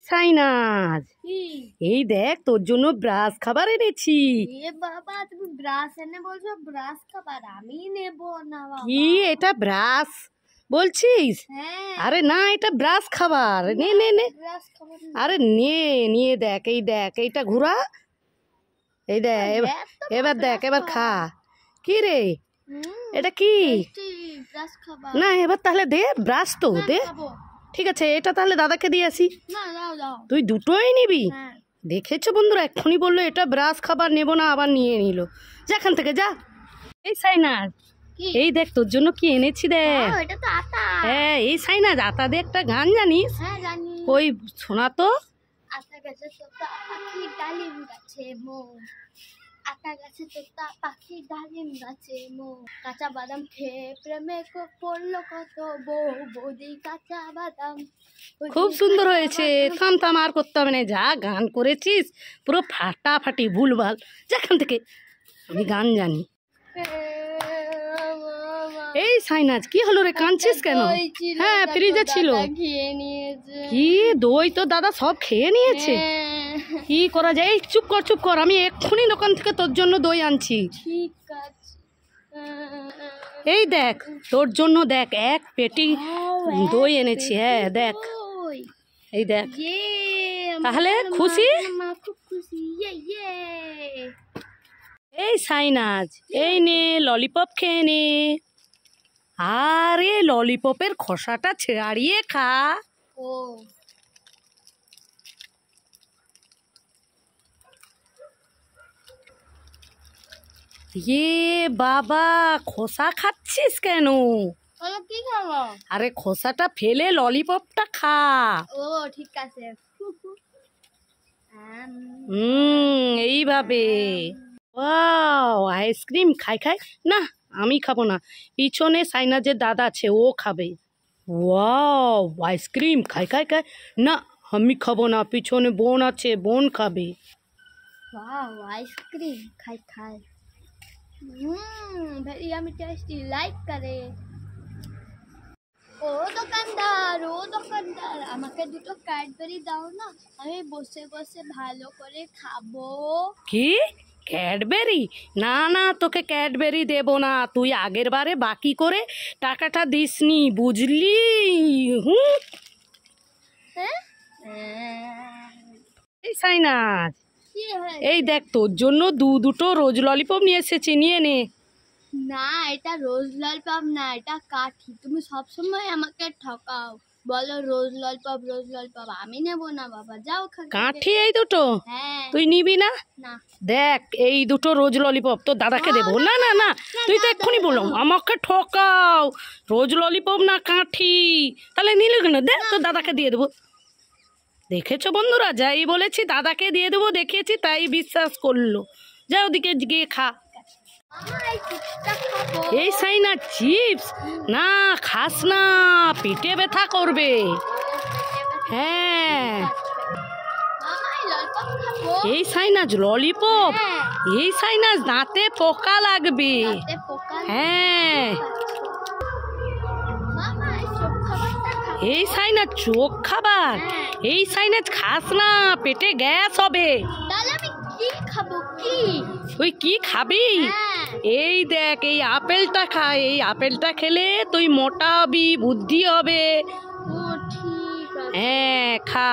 সাইনাজ, এই দেখ তোর জন্য ব্রাশ খাবার এনেছি। এ বাবা, তুমি ব্রাশ এনে বলছো ব্রাশ খাবার? আমি নেব না বাবা। কি এটা ব্রাশ বলছিস? হ্যাঁ। আরে না, এটা ব্রাশ খাবার। নে নে নে, ব্রাশ খাবার। আরে নে, নিয়ে দেখ, এই দেখ, এইটা ঘুরা, এই দেখ, এবার দেখ, এবার খা। কি রে এটা কি? ব্রাশ খাবার না, এবার তাহলে দে, ব্রাশ তো দে। ঠিক আছে, এটা তাহলে দাদাকে দিয়ে আসি। না, দাও দাও। তুই দুটোই নিবি? হ্যাঁ। দেখেছো বন্ধুরা, এক্ষুনি বললো এটা ব্রাশ খাবার নেবো না, আবার নিয়ে নিল। যা এখান থেকে যা। এই সাইনাজ, এই দেখ তোর জন্য কি এনেছি দেখ। এটা তো আটা। হ্যাঁ, এই সাইনাজ, আতা দিয়ে একটা গান জানিস? হ্যাঁ জানি। ওই শোনা তো। আতা গাছে তোতা পাখি ডালিম গাছে মো, আতা গাছে তোতা পাখি ডালিম গাছে মো, কাঁচা বাদাম খেয়ে প্রেমে পড়লো কত বউ, বৌদি কাঁচা বাদাম। খুব সুন্দর হয়েছে। থাম থাম, আর করতে হবে না। যা গান করেছিস পুরো ফাটাফাটি, ভুলভাল। যেখান থেকে, আমি গান জানি। এই সাইনাজ, কি হলো রে, কাঁদছিস কেন? হ্যাঁ, ফ্রিজে ছিল। খেয়ে নিয়েছে। কি দই তো দাদা সব খেয়ে নিয়েছে? কি করা যায়? এই চুপ কর, চুপ কর, আমি এক্ষুনি দোকান থেকে তোর জন্য দই আনছি। ঠিক আছে। এই দেখ তোর জন্য, দেখ এক পেটি দই এনেছি। হ্যাঁ দেখ, এই দেখ। তাহলে খুশি? খুব খুশি। এই সাইনাজ, এই নে ললিপপ খেয়ে নে। আরে ললিপপের খোসাটা ছাড়িয়ে খা। ও ইয়ে বাবা, খোসা খাচ্ছিস কেন? কি খাবো? আরে খোসাটা ফেলে ললিপপটা খা। ও ঠিক আছে। এইভাবে। ওয়াও, আইসক্রিম খাই খাই। না, আমি খাবো না, পিছনে সাইনাজের দাদা আছে, ও খাবে। ওয়াও, আইসক্রিম খাই খাই খাই। না, আমি খাবো না, পিছনে বোন আছে, বোন খাবে। ওয়াও, আইসক্রিম খাই খাই। ভেরি ইয়ামি টেস্টি, লাইক করে। ও দোকানদার, ও দোকানদার, আমাকে দুটো ক্যাডবেরি দাও না, আমি বসে বসে ভালো করে খাবো। কি ক্যাডবেরি? না না, তোকে ক্যাডবেরি দেব না। তুই আগের বারে বাকি করে টাকাটা দিসনি, বুঝলি? এই সাইনাজ, এই দেখ তোর জন্য দুটো রোজ ললিপপ নিয়ে এসেছি, নিয়ে নে। না, এটা রোজ ললিপপ না, এটা কাঠি। তুমি সবসময় আমাকে ঠকাও, বলো রোজ ললিপপ রোজ ললিপপ। আমি নেব না বাবা, যাও। কাঠি এই দুটো? হ্যাঁ। তুই নিবি না? না। দেখ, এই দুটো রোজ ললিপপ তোর দাদাকে দেবো। না না না, তুই তো এক্ষুনি বলো আমাকে ঠকাও, রোজ ললিপপ না কাঠি। তাহলে নিলে কেন? দেখ, তোর দাদাকে দিয়ে দেবো। দেখেছো বন্ধুরা, যাই বলেছি দাদাকে দিয়ে দেবো, দেখিয়েছি, তাই বিশ্বাস করলো। যা ওদিকে গিয়ে খা। এই সাইনা, চিপস না খাস না, পেটে ব্যথা করবে। হ্যাঁ, এই সাইনাজ ললিপপ, এই সাইনাজ দাঁতে পোকা লাগবে। হ্যাঁ, এই সাইনাজ চোখ খাবার, এই সাইনাজ খাস না, পেটে গ্যাস হবে। তুই কি খাবি? এই দেখ, এই আপেলটা খা। এই আপেলটা খেলে তুই মোটা হবি, বুদ্ধি হবে। হ্যাঁ, খা।